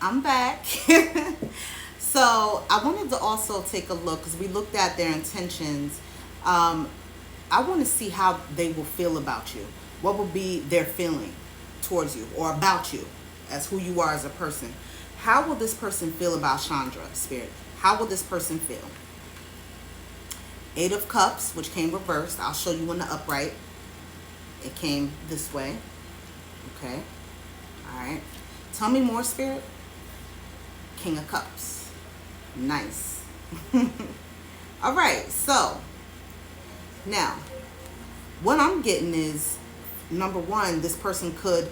I'm back. So I wanted to also take a look because we looked at their intentions. Um, I want to see how they will feel about you. What will be their feeling towards you or about you as who you are as a person? How will this person feel about Chandra, Spirit? How will this person feel? Eight of Cups, which came reversed. I'll show you in the upright. It came this way. Okay. All right. Tell me more, Spirit. King of Cups. Nice. All right. So now, what I'm getting is number one, this person could,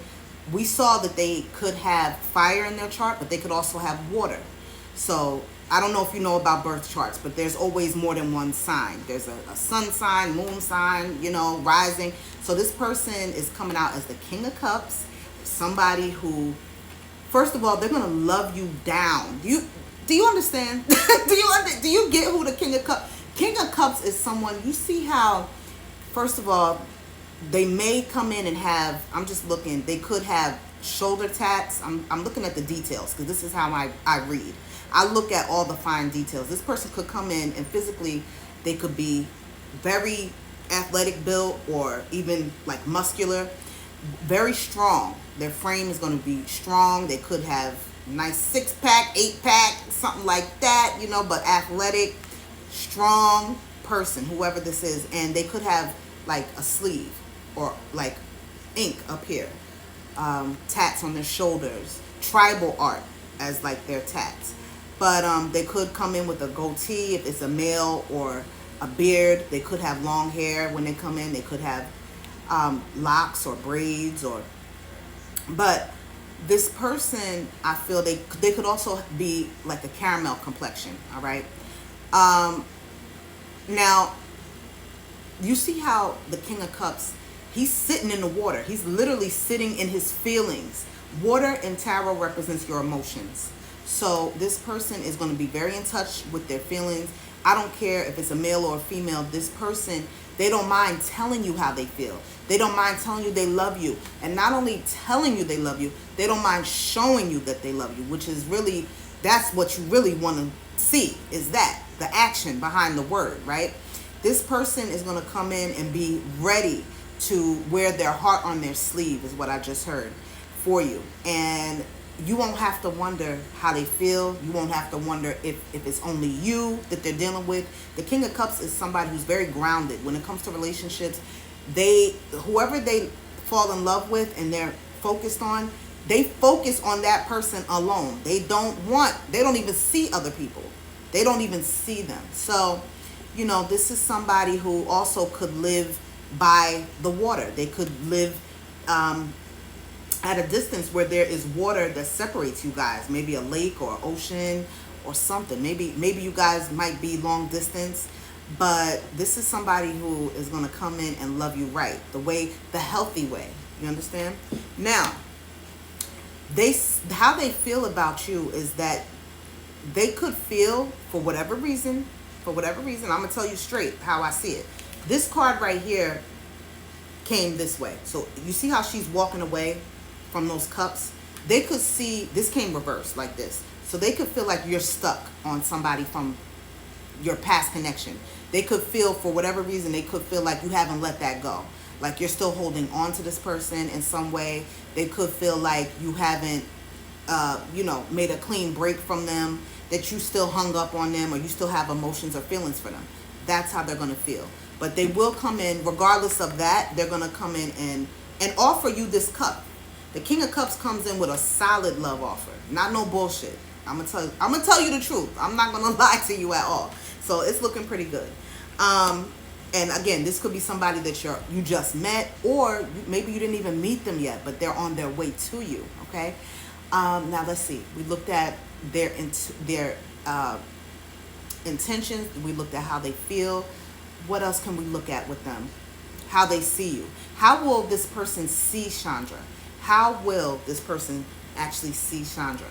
we saw that they could have fire in their chart, but they could also have water. So I don't know if you know about birth charts, but there's always more than one sign. There's a sun sign, moon sign, rising. So this person is coming out as the King of Cups, somebody who, first of all, they're gonna love you down. Do you understand? Do you get who the King of Cups? King of Cups is someone, you see how, first of all, they may come in and have, I'm just looking, they could have shoulder tats. I'm looking at the details because this is how I read. I look at all the fine details. This person could come in and physically they could be very athletic built or even like muscular, very strong. Their frame is going to be strong. They could have nice 6-pack, 8-pack, something like that, but athletic, strong person, whoever this is. And they could have like a sleeve or like ink up here, tats on their shoulders, tribal art as like their tats. But they could come in with a goatee if it's a male, or a beard. They could have long hair when they come in. They could have locks or braids, but this person, I feel they could also be like a caramel complexion. All right. Now you see how the King of Cups, he's sitting in the water. He's literally sitting in his feelings. Water in tarot represents your emotions. So this person is going to be very in touch with their feelings. I don't care if it's a male or a female. This person, they don't mind telling you how they feel. They don't mind telling you they love you. And not only telling you they love you, they don't mind showing you that they love you, which is really, that's what you really want to see, is that, the action behind the word, right? This person is going to come in and be ready to wear their heart on their sleeve, is what I just heard, for you. And you won't have to wonder how they feel. You won't have to wonder if it's only you that they're dealing with. The King of Cups is somebody who's very grounded. When it comes to relationships, whoever they fall in love with and they're focused on, they focus on that person alone. They don't even see other people. They don't even see them. So, this is somebody who also could live by the water. They could live at a distance where there is water that separates you guys, maybe a lake or ocean or something. Maybe you guys might be long distance, but this is somebody who is going to come in and love you right, the healthy way. You understand? Now, how they feel about you is that they could feel, for whatever reason, I'm going to tell you straight how I see it. This card right here came this way. So you see how she's walking away from those cups? They could see, this came reversed like this. So they could feel like you're stuck on somebody from your past connection. They could feel, for whatever reason, they could feel like you haven't let that go. Like you're still holding on to this person in some way. They could feel like you haven't, made a clean break from them, that you still hung up on them, or you still have emotions or feelings for them. That's how they're going to feel. But they will come in, regardless of that, they're going to come in and offer you this cup. The King of Cups comes in with a solid love offer. Not no bullshit. I'm gonna tell you the truth. I'm not gonna lie to you at all. So it's looking pretty good. And again, this could be somebody that you just met, or maybe you didn't even meet them yet, but they're on their way to you. Okay. Now let's see. We looked at their intentions. We looked at how they feel. What else can we look at with them? How they see you. How will this person see Chandra? How will this person actually see Chandra?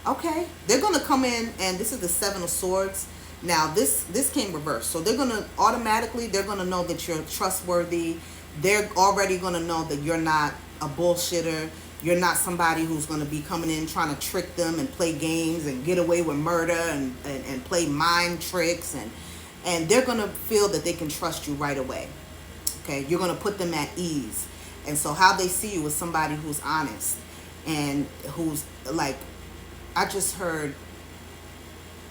Okay, they're going to come in, and this is the Seven of Swords. Now, this came reversed. So they're going to know that you're trustworthy. They're already going to know that you're not a bullshitter. You're not somebody who's going to be coming in trying to trick them and play games and get away with murder and play mind tricks, and they're going to feel that they can trust you right away. Okay, you're going to put them at ease. And so how they see you is somebody who's honest and who's like, I just heard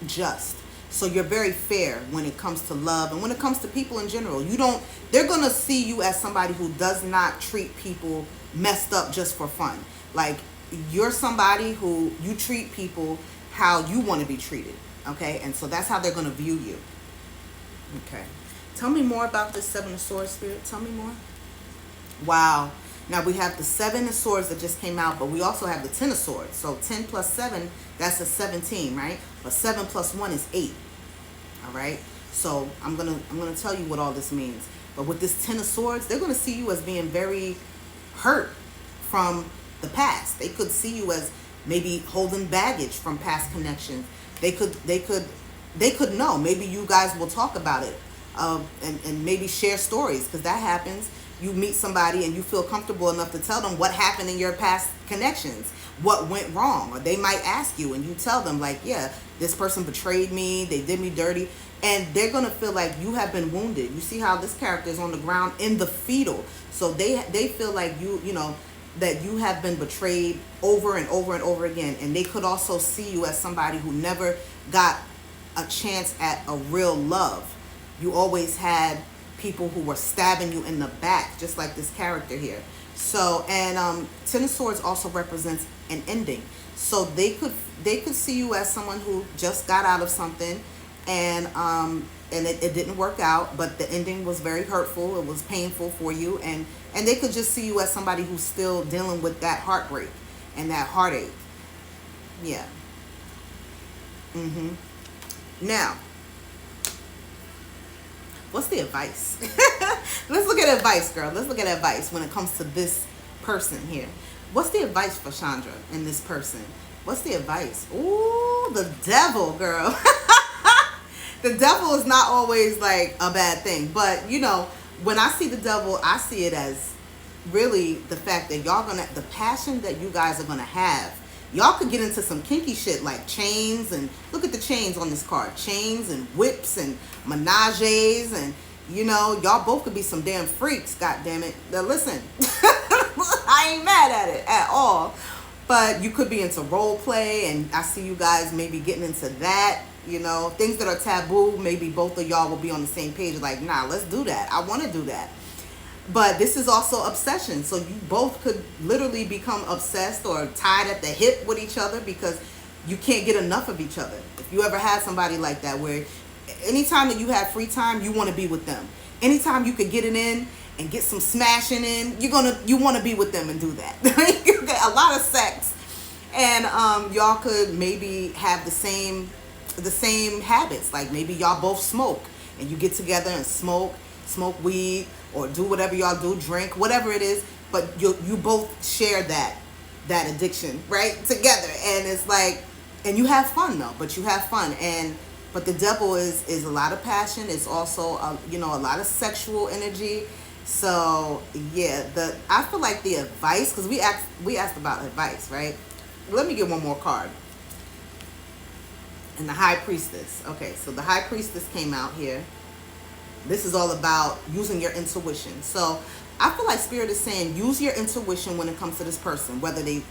just. So you're very fair when it comes to love and when it comes to people in general. They're going to see you as somebody who does not treat people messed up just for fun. Like, you're somebody who you treat people how you want to be treated. Okay, and so that's how they're going to view you. Okay, tell me more about this Seven of Swords, Spirit. Tell me more. Wow. Now we have the Seven of Swords that just came out, but we also have the Ten of Swords. So 10 plus 7, that's a 17, right? But 7 plus 1 is 8. All right. So I'm gonna tell you what all this means. But with this Ten of Swords, they're gonna see you as being very hurt from the past. They could see you as maybe holding baggage from past connections. They could know. Maybe you guys will talk about it, and maybe share stories, because that happens. You meet somebody and you feel comfortable enough to tell them what happened in your past connections, what went wrong. Or they might ask you and you tell them, like, yeah, this person betrayed me, they did me dirty. And they're going to feel like you have been wounded. You see how this character is on the ground in the fetal. So they feel like you know, that you have been betrayed over and over and over again. And they could also see you as somebody who never got a chance at a real love. You always had people who were stabbing you in the back, just like this character here. So, and Ten of Swords also represents an ending. So they could see you as someone who just got out of something, and it didn't work out, but the ending was very hurtful. It was painful for you, and they could just see you as somebody who's still dealing with that heartbreak and that heartache. Yeah. Now, what's the advice? Let's look at advice, girl. Let's look at advice when it comes to this person here. What's the advice for Chandra and this person? What's the advice? Ooh, the devil, girl. The devil is not always like a bad thing. But, you know, when I see the devil, I see it as really the fact that the passion that you guys are going to have. Y'all could get into some kinky shit like chains, and look at the chains on this card. Chains and whips and menages, and, you know, y'all both could be some damn freaks, god damn it. Now listen, I ain't mad at it at all. But you could be into role play, and I see you guys maybe getting into that, you know, things that are taboo. Maybe both of y'all will be on the same page, like, nah, let's do that. I want to do that. But this is also obsession. So you both could literally become obsessed or tied at the hip with each other because you can't get enough of each other. If you ever had somebody like that, where anytime that you have free time, you want to be with them. Anytime you could get it in and get some smashing in, you want to be with them and do that. A lot of sex. And y'all could maybe have the same habits. Like maybe y'all both smoke and you get together and smoke weed, or do whatever y'all do, drink, whatever it is, but you both share that addiction, right, together. And it's like, and you have fun though, but you have fun. But the devil is a lot of passion. It's also you know, a lot of sexual energy. So yeah, I feel like the advice, because we asked about advice, right? Let me get one more card. And the High Priestess. Okay, so the High Priestess came out here. This is all about using your intuition. So I feel like Spirit is saying use your intuition when it comes to this person, whether they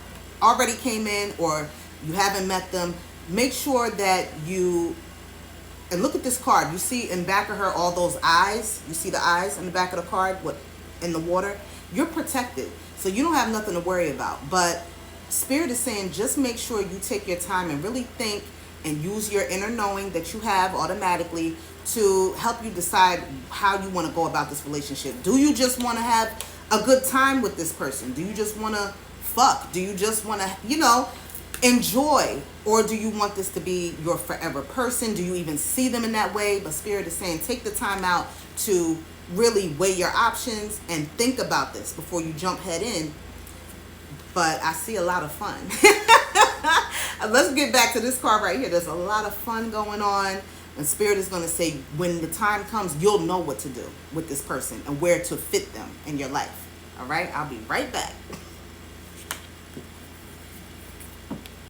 already came in or you haven't met them. Make sure that and look at this card. You see in back of her all those eyes. You see the eyes in the back of the card, in the water. You're protected, so you don't have nothing to worry about. But Spirit is saying just make sure you take your time and really think and use your inner knowing that you have automatically to help you decide how you want to go about this relationship. Do you just want to have a good time with this person? Do you just want to fuck? Do you just want to, you know, enjoy? Or do you want this to be your forever person? Do you even see them in that way? But Spirit is saying take the time out to really weigh your options and think about this before you jump head in. But I see a lot of fun. Let's get back to this card right here. There's a lot of fun going on. And Spirit is going to say, when the time comes, you'll know what to do with this person and where to fit them in your life. All right? I'll be right back.